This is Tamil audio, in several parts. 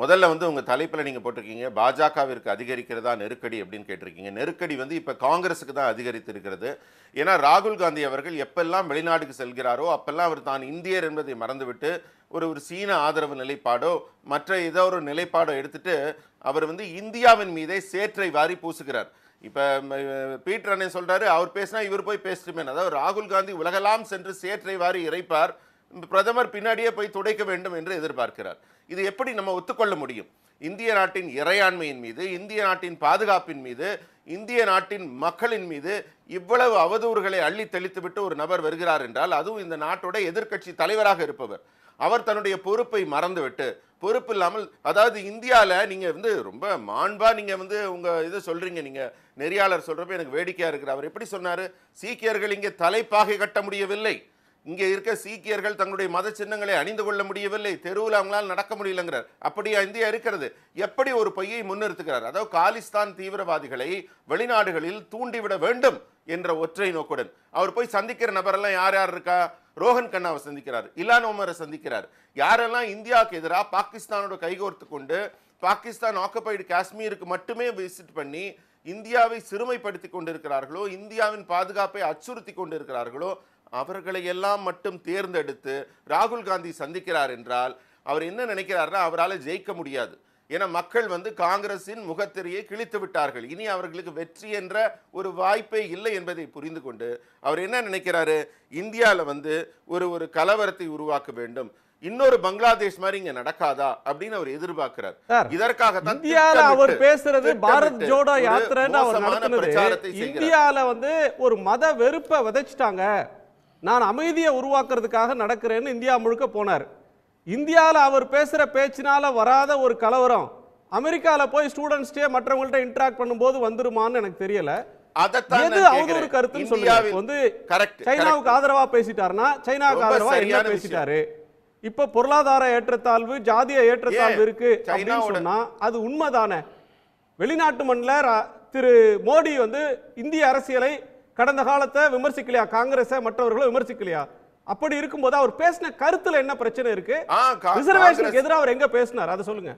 முதல்ல வந்து உங்க தலைப்புல நீங்க போட்டிருக்கீங்க பாஜகவிற்கு அதிகரிக்கிறதா நெருக்கடி அப்படின்னு கேட்டிருக்கீங்க. நெருக்கடி வந்து இப்ப காங்கிரஸுக்கு தான் அதிகரித்து இருக்கிறது. ஏன்னா ராகுல் காந்தி அவர்கள் எப்பெல்லாம் வெளிநாட்டுக்கு செல்கிறாரோ அப்பெல்லாம் அவர் தான் இந்தியர் என்பதை மறந்துவிட்டு ஒரு ஒரு சீன ஆதரவு நிலைப்பாடோ மற்ற ஏதோ ஒரு நிலைப்பாடோ எடுத்துட்டு அவர் வந்து இந்தியாவின் மீதே சேற்றை வாரி பூசுகிறார். இப்ப பீட்டர் அண்ணன் சொல்றாரு, அவர் பேசினா இவர் போய் பேசட்டுமே. அதாவது ராகுல் காந்தி உலகெல்லாம் சென்று சேற்றை வாரி இறைப்பார், பிரதமர் பின்னாடியே போய் துடைக்க வேண்டும் என்று எதிர்பார்க்கிறார். இது எப்படி நம்ம ஒத்துக்கொள்ள முடியும்? இந்திய நாட்டின் இறையாண்மையின் மீது, இந்திய நாட்டின் பாதுகாப்பின் மீது, இந்திய நாட்டின் மக்களின் மீது இவ்வளவு அவதூறுகளை அள்ளி தெளித்துவிட்டு ஒரு நபர் வருகிறார் என்றால், அதுவும் இந்த நாட்டோட எதிர்க்கட்சி தலைவராக இருப்பவர், அவர் தன்னுடைய பொறுப்பை மறந்துவிட்டு, பொறுப்பு இல்லாமல், அதாவது இந்தியாவில் நீங்க வந்து ரொம்ப மாண்பா நீங்க வந்து உங்க இது சொல்றீங்க, நீங்க நெறியாளர் சொல்றப்ப எனக்கு வேடிக்கையா இருக்கிற. அவர் எப்படி சொன்னாரு, சீக்கியர்கள் இங்கே தலைப்பாகை கட்ட முடியவில்லை, இங்கே இருக்க சீக்கியர்கள் தங்களுடைய மத சின்னங்களை அணிந்து கொள்ள முடியவில்லை, தெருவில் அவங்களால் நடக்க முடியலங்கிறார். அப்படியா இந்தியா இருக்கிறது? எப்படி ஒரு பொய்யை முன்னிறுத்துகிறார்? அதாவது காலிஸ்தான் தீவிரவாதிகளை வெளிநாடுகளில் தூண்டிவிட வேண்டும் என்ற ஒற்றை நோக்குடன் அவர் போய் சந்திக்கிற நபரெல்லாம் யார் யார் இருக்கா? ரோஹன் கண்ணாவை சந்திக்கிறார், இலான் உமரை சந்திக்கிறார். யாரெல்லாம் இந்தியாவுக்கு எதிராக பாகிஸ்தானோட கைகோர்த்து கொண்டு பாகிஸ்தான் ஆக்குபைடு காஷ்மீருக்கு மட்டுமே விசிட் பண்ணி இந்தியாவை சிறுமைப்படுத்தி கொண்டிருக்கிறார்களோ, இந்தியாவின் பாதுகாப்பை அச்சுறுத்தி கொண்டிருக்கிறார்களோ, அவர்களை எல்லாம் மட்டும் தேர்ந்தெடுத்து ராகுல் காந்தி சந்திக்கிறார் என்றால் அவர் என்ன நினைக்கிறார்னா, அவரால் ஜெயிக்க முடியாது. ஏன்னா மக்கள் வந்து காங்கிரசின் முகத்திரையை கிழித்து விட்டார்கள், இனி அவர்களுக்கு வெற்றி என்ற ஒரு வாய்ப்பே இல்லை என்பதை புரிந்து கொண்டு அவர் என்ன நினைக்கிறாரு, இந்தியாவில் வந்து ஒரு கலவரத்தை உருவாக்க வேண்டும், இன்னொரு பங்களாதேஷ் மாதிரி இங்க நடக்காதா அப்படின்னு அவர் எதிர்பார்க்கிறார். இதற்காக இந்தியால அவர் பேசுறது பாரத் ஜோடோ யாத்திரைன்னு அவர் நடத்துனது. இந்தியால வந்து ஒரு மத வெறுப்பை விதைச்சிட்டாங்க, நான் அமைதியை உருவாக்குறதுக்காக நடக்கிறேன்னு இந்தியா முழுக்க போனார். இந்தியாவில் அவர் பேசுற பேச்சினால வராத ஒரு கலவரம் அமெரிக்காவில் போய் ஸ்டூடெண்ட்ஸ்டே மற்றவங்கள்ட்ட இன்டராக்ட் பண்ணும்போது வந்துருமான்னு எனக்கு தெரியல. எது அவதூறு கருத்துன்னு சொல்லுங்க. வந்து சைனாவுக்கு ஆதரவா பேசிட்டாருன்னா சைனாவுக்கு ஆதரவா என்ன பேசிட்டாரு? இப்ப பொருளாதார ஏற்றத்தாழ்வு, ஜாதிய ஏற்றத்தாழ்வு இருக்கு அப்படின்னு சொன்னா அது உண்மைதானே? வெளிநாட்டு மண்ணில் திரு மோடி வந்து இந்திய அரசியலை கடந்த காலத்தை விமர்சிக்கலையா? காங்கிரஸை மற்றவர்களை விமர்சிக்கலையா? அப்படி இருக்கும்போது அவர் பேசின கருத்துல என்ன பிரச்சனை இருக்கு? ரிசர்வேஷனுக்கு எதிராக அவர் எங்க பேசினார் அதை சொல்லுங்க.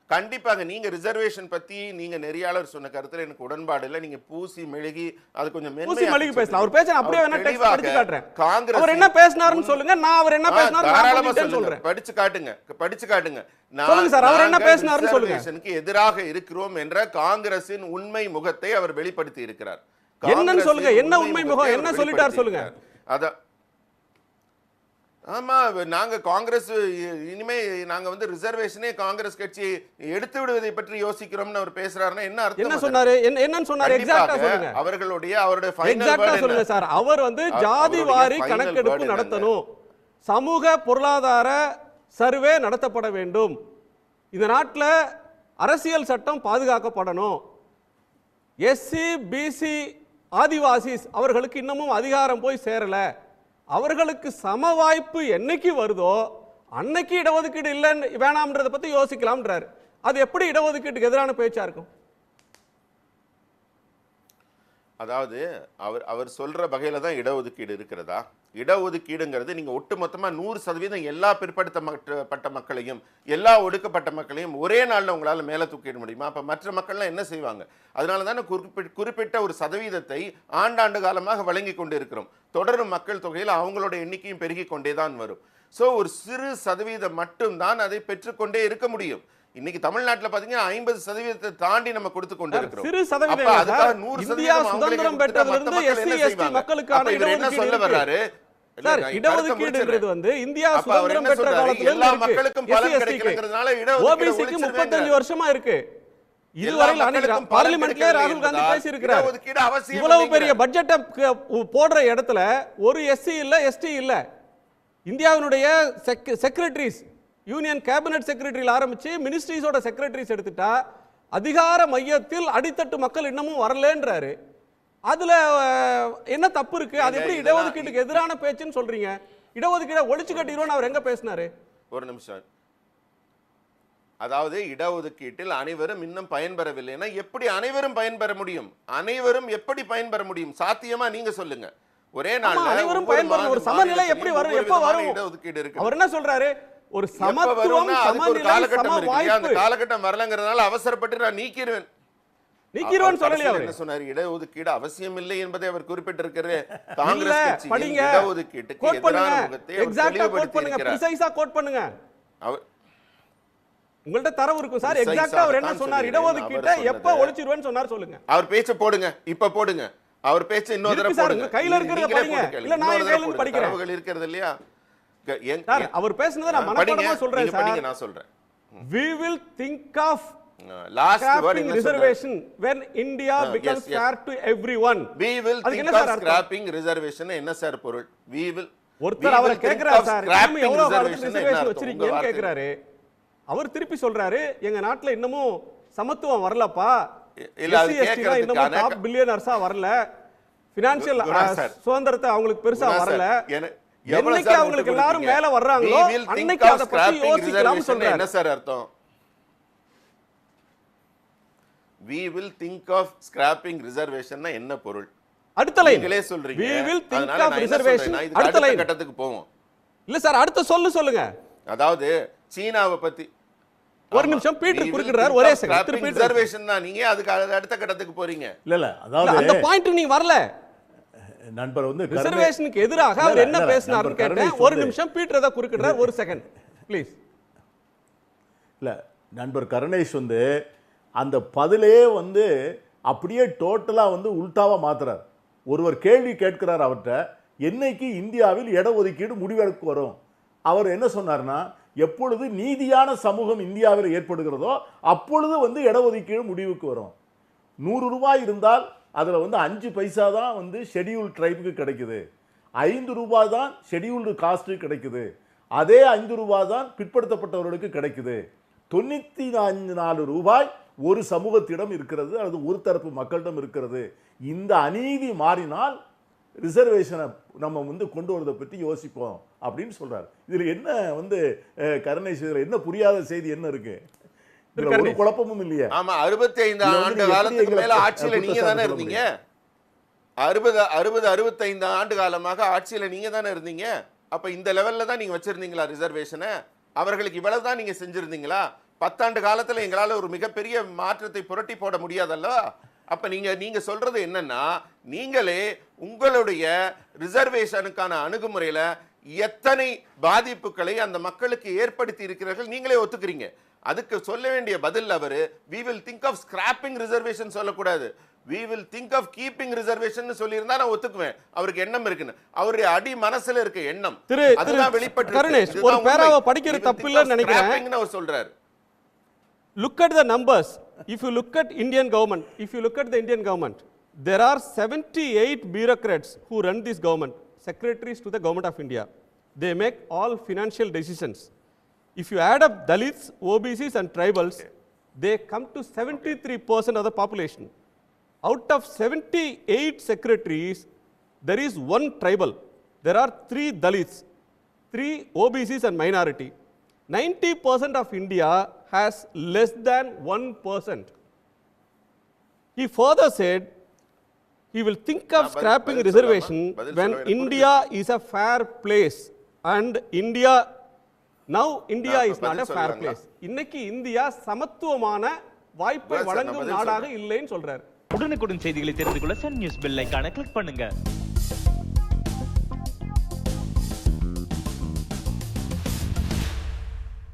கண்டிப்பாக நீங்க ரிசர்வேஷன் பத்தி நீங்க நெறியாளர் சொன்ன கருத்துல எனக்கு உடன்பாடு இல்லை. நீங்க பூசி மெழுகி அது கொஞ்சம் பூசி மெழுகி பேசலாம். அவர் பேச அப்படியே வேணா டெக்ஸ்ட் படிச்சு காட்டுறேன். காங்கிரஸ் அவர் என்ன பேசினாருன்னு சொல்லுங்க, நான் அவர் என்ன பேசினாரு சொல்றேன். படிச்சு காட்டுங்க, படிச்சு காட்டுங்க. சொல்லுங்க சார், அவர் என்ன பேசினாருன்னு சொல்லுங்க. ரிசர்வேஷனுக்கு எதிராக இருக்கிறோம் என்ற காங்கிரசின் உண்மை முகத்தை அவர் வெளிப்படுத்தி இருக்கிறார். என்னன்னு சொல்லுங்க, என்ன உண்மை முகம், என்ன சொல்லிட்டார் சொல்லுங்க. அத ஆமா, நாங்க காங்கிரஸ் இனிமே நாங்க வந்து ரிசர்வேஷனே காங்கிரஸ் கட்சி எடுத்து விடுவதை பற்றி யோசிக்கிறோம்னு அவர் பேசுறாருன்னா என்ன அர்த்தம்? என்ன சொன்னாரு, என்னன்னு சொன்னாரு எக்ஸாக்ட்டா சொல்லுங்க. அவருடைய ஃபைனல் வேர்ட் சொல்லுங்க சார். அவர் வந்து ஜாதி வாரி கணக்கெடுப்பு நடத்தணும், சமூக பொருளாதார சர்வே நடத்தப்பட வேண்டும், இந்த நாட்டில் அரசியல் சட்டம் பாதுகாக்கப்படணும், எஸ்சி பிசி ஆதிவாசிஸ் அவர்களுக்கு இன்னமும் அதிகாரம் போய் சேரல, அவர்களுக்கு சம வாய்ப்பு என்னைக்கு வருதோ அன்னைக்கு இடஒதுக்கீடு இல்லைன்னு வேணாம்ன்றதை பத்தி யோசிக்கலாம்ன்றாரு. அது எப்படி இடஒதுக்கீட்டுக்கு எதிரான பேச்சா இருக்கும்? அதாவது அவர் சொல்ற வகையில தான் இடஒதுக்கீடு இருக்கிறதா? இடஒதுக்கீடுங்கிறது நீங்க ஒட்டுமொத்தமா 100% எல்லா பிற்படுத்தப்பட்ட மக்களையும் எல்லா ஒடுக்கப்பட்ட மக்களையும் ஒரே நாள்ல உங்களால மேல தூக்கிட முடியுமா? அப்ப மற்ற மக்கள்லாம் என்ன செய்வாங்க? அதனால தானே குறிப்பிட்ட ஒரு சதவீதத்தை ஆண்டாண்டு காலமாக வழங்கி கொண்டு இருக்கிறோம். தொடரும் மக்கள் தொகையில் அவங்களோட எண்ணிக்கையும் பெருகி கொண்டே தான் வரும். சோ ஒரு சிறு சதவீதம் மட்டும் தான் அதை பெற்றுக்கொண்டே இருக்க முடியும். இன்னைக்கு தமிழ்நாட்டில் பாத்தீங்கன்னா 50% தாண்டி நம்ம கொடுத்து கொண்டு இருக்கிறோம். சிறு சதவீதம் இந்தியா சுதந்திரம் பெற்றதிலிருந்து எஸ்சி எஸ்டி மக்களுக்கான என்ன சொல்ல வர்றாரு? இடஒதுக்கீடுன்றது வந்து இந்தியா சுதந்திரம் பெற்ற காலத்துல எல்லா மக்களுக்கும் பலன் கிடைக்கிறதுனால இடஒதுக்கீடு 35 வருஷமா இருக்கு. இதுவரையில் பார்லிமெண்ட்லயே ராகுல் காந்தி பேசி இருக்கிறார். இவ்வளவு பெரிய பட்ஜெட்டை போடுற இடத்துல ஒரு எஸ்சி இல்ல எஸ்டி இல்ல. இந்தியாவினுடைய செக்ரட்டரிஸ், யூனியன் கேபினட் செக்ரட்டரியில் ஆரம்பிச்சு மினிஸ்ட்ரிஸோட செக்ரட்டரிஸ் எடுத்துட்டா அதிகார மையத்தில் அடித்தட்டு மக்கள் இன்னமும் வரலன்றாரு. அதுல என்ன தப்பு இருக்கு? அது எப்படி இடஒதுக்கீட்டுக்கு எதிரான பேச்சுன்னு சொல்றீங்க? இடஒதுக்கீடை ஒழிச்சு கட்டிடுவோம் அவர் எங்க பேசினாரு? ஒரு நிமிஷம். அதாவது இடஒதுக்கீட்டில் அனைவரும் இன்னும் பயன்பெறவில்லைன்னா எப்படி அனைவரும் பயன்பெற முடியும்? அனைவரும் எப்படி பயன்பெற முடியும்? சாத்தியமா நீங்க சொல்லுங்க. ஒரே நாள் அனைவரும் பயன்பெற ஒரு சமநிலை எப்படி வரும்? எப்ப வரும்? இடஒதுக்கீடு இருக்கு. அவர் என்ன சொல்றாரு? ஒரு எப்ப சமத்துவம், வரும்னா அதுக்கு ஒரு சமநிலை, காலகட்டம் சம இருக்கு இல்லையா? அந்த வாய்ப்பு காலகட்டம் வரலங்கிறதுனால அவசரப்பட்டு நான் நீக்கிடுவேன். நிக்கிறோன்னு சொல்லலையா கடைசியில அவரு? என்ன சொன்னாரு? இடஒதுக்கீடு அவசியம் இல்லை என்பதை அவர் குறிப்பிட்டிருக்கிறாரு. காங்கிரஸ் இல்ல, கட்சியின் படிங்க. இடஒதுக்கீட்டுக்கு கோட் எதிரான பண்ணுங்க. முகத்தை அவர் எக்ஸாக்ட்டா கோட் தெளிவுபடுத்தி பண்ணுங்க. இருக்கிறார். ப்ரிசைஸா கோட் பண்ணுங்க. அவர் உங்கள்ட்ட தரவு இருக்கும் சார். Precise எக்ஸாக்ட்டா அவர் என்ன ஆகத்தான் சொன்னார்? சொல்லிடுறேன். இடஒதுக்கீட்டை அவர் எப்ப சொன்னது. ஒழிச்சிருவேன்னு சொன்னார் சொல்லுங்க. அவர் பேச்ச போடுங்க. இப்ப போடுங்க. அவர் பேச்ச இன்னொரு இருக்கு தடவை சார், போடுங்க. உங்க கையில இருக்கிறத நீங்களே படிங்க. போட்டு கேளுங்க. இல்ல, நான் இன்னொரு என் தடவை கையில இருந்து போடுங்க. படிக்கிறேன். தரவுகள் இருக்கிறது இல்லையா? சார், அவர் பேசுனதை நான் படிங்க. மனப்பாடமா சொல்றேன் நீங்க சார். படிங்க, நான் சொல்றேன். We will think of last word scrapping என்ன சொல்றாரு? reservation when India becomes yes. fair to everyone. We will அதுக்கு think என்ன of சார் அர்த்தம்? scrapping reservation என்ன சார் பொருள்? We will ஒருத்தர் அவரை கேக்குறாரு சார், scrapping இன்னும் எவ்வளவு காலத்துக்கு reservation என்ன ரிசர்வேஷன் அர்த்தம்? வச்சிருக்கீங்கன்னு உங்க கேக்குறாரு. அவர் திருப்பி சொல்றாரு, எங்க நாட்டுல இன்னமும் சமத்துவம் வரலப்பா, இல்ல, அது SC, ST லாம் இன்னமும் கேட்கறதுக்கான டாப் பில்லியனர்ஸா வரல, பினான்சியல் குணா சார். சுதந்திரத்தை அவங்களுக்கு பெருசா குணா சார், வரல, எவ்வளவு என்னைக்கு சார் அவங்களுக்கு விட்டு எல்லாரும் கொடுத்தீங்க? மேல வர்றாங்களோ We will think அன்னைக்கு of அதை பத்தி scrapping யோசிக்கலாம்னு reservation சொல்றாரு. என்ன சார் அர்த்தம்? We will think of scrapping reservation என்ன பொருள்? அடுத்த லைன், நீங்களே சொல்றீங்க. we will think அதனால of நான் என்ன reservation. சொல்றேன்? இதுக்கு அடுத்த அடுத்த லைன், கட்டத்துக்கு போவோம். இல்ல சார், அடுத்த சொல்லுங்க. அதாவது சீனாவை பத்தி ஒரு நிமிஷம், பீட்டர் குறுக்கிடுறார். ஒரே செகண்ட், திருப்பி ரிசர்வேஷன் தான். நீங்க அதுக்கு அடுத்த கட்டத்துக்கு போறீங்க. இல்ல அதாவது அந்த பாயிண்ட் நீங்க வரல. நண்பர் வந்து ரிசர்வேஷனுக்கு எதிராக அவர் என்ன பேசினார்னு கேட்டேன். ஒரு வந்து- நிமிஷம், பீட்டர் தான் குறுக்கிடுறார். ஒரு செகண்ட் ப்ளீஸ். இல்ல நண்பர் கருணேஷ் வந்து அந்த பதிலே வந்து அப்படியே டோட்டலா வந்து உல்டாவா மாத்துறார். ஒருவர் கேள்வி கேட்கிறார் அவர்கிட்ட, என்னைக்கு இந்தியாவில் இடஒதுக்கீடு முடிவெடுக்க வரும்? அவர் என்ன சொன்னார்னா, எப்பொழுது நீதியான சமூகம் இந்தியாவில் ஏற்படுகிறதோ அப்பொழுது வந்து இடஒதுக்கீடு முடிவுக்கு வரும். 100 ரூபாய் இருந்தால் அதுல வந்து 5 பைசா தான் வந்து ஷெட்யூல் ட்ரைபுக்கு கிடைக்குது, 5 ரூபாய் தான் ஷெட்யூல்டு காஸ்ட் கிடைக்குது, அதே 5 ரூபாய் தான் பிற்படுத்தப்பட்டவர்களுக்கு கிடைக்குது. 94 ரூபாய் ஒரு சமூகத்திடம் இருக்கிறது, அல்லது ஒரு தரப்பு மக்களிடம் இருக்கிறது. இந்த அநீதி மாறினால் ரிசர்வேஷனை நம்ம வந்து கொண்டு வரதை பற்றி யோசிப்போம் அப்படின்னு சொல்றாரு. இதுல என்ன வந்து கருணேஷ், இதுல என்ன புரியாத செய்தி என்ன இருக்கு? இதுல ஒரு குழப்பமும் இல்லையா? ஆமா, 65 ஆண்டு காலத்துக்கு மேல ஆட்சியில நீங்க தானே இருந்தீங்க. 65 ஆண்டு காலமாக ஆட்சியில நீங்க தானே இருந்தீங்க. அப்ப இந்த லெவல்ல தான் நீங்க வச்சிருந்தீங்களா ரிசர்வேஷனை? அவர்களுக்கு இவ்வளவு தான் நீங்க செஞ்சிருந்தீங்களா? 10 ஆண்டு காலத்துல எங்களால ஒரு மிகப்பெரிய மாற்றத்தை புரட்டி போட முடியாதல்ல? அப்ப நீங்க சொல்றது என்னன்னா, நீங்களே உங்களுடைய ரிசர்வேஷனுக்கான அணுகுமுறையில எத்தனை பாதிப்புகளை அந்த மக்களுக்கு ஏற்படுத்தி இருக்கிறார்கள் நீங்களே ஒத்துக்கிறீங்க. அதுக்கு சொல்ல வேண்டிய பதில் அவரு we will think of scrapping reservation சொல்லக்கூடாது, we will think of keeping reservation சொல்லியிருந்தா நான் ஒத்துக்குவேன். அவருக்கு எண்ணம் இருக்குன்னு, அவருடைய அடி மனசுல இருக்க எண்ணம் அதுதான் வெளிப்பட்டு கருணேஷ், ஒரு பேராவை படிக்கிற தப்பு இல்லைன்னு நினைக்கிறேன். அவர் சொல்றாரு. Look at the numbers. If you look at Indian government, there are 78 bureaucrats who run this government, secretaries to the government of India. They make all financial decisions. If you add up Dalits, OBCs and tribals, they come to 73% of the population. Out of 78 secretaries, there is one tribal. There are 3 Dalits, 3 OBCs and minority. 90% of India has less than 1%. He further said he will think of scrapping reservation when India is a fair place, and India is not a fair place. இன்னைக்கு இந்தியா சமத்துவமான வாய்ப்பை வழங்கும் நாடாக இல்லைன்னு சொல்றாரு. உடனுக்குடன் செய்திகளை தெரிந்து கொள்ள சன் நியூஸ் பெல் ஐகானை கிளிக் பண்ணுங்க.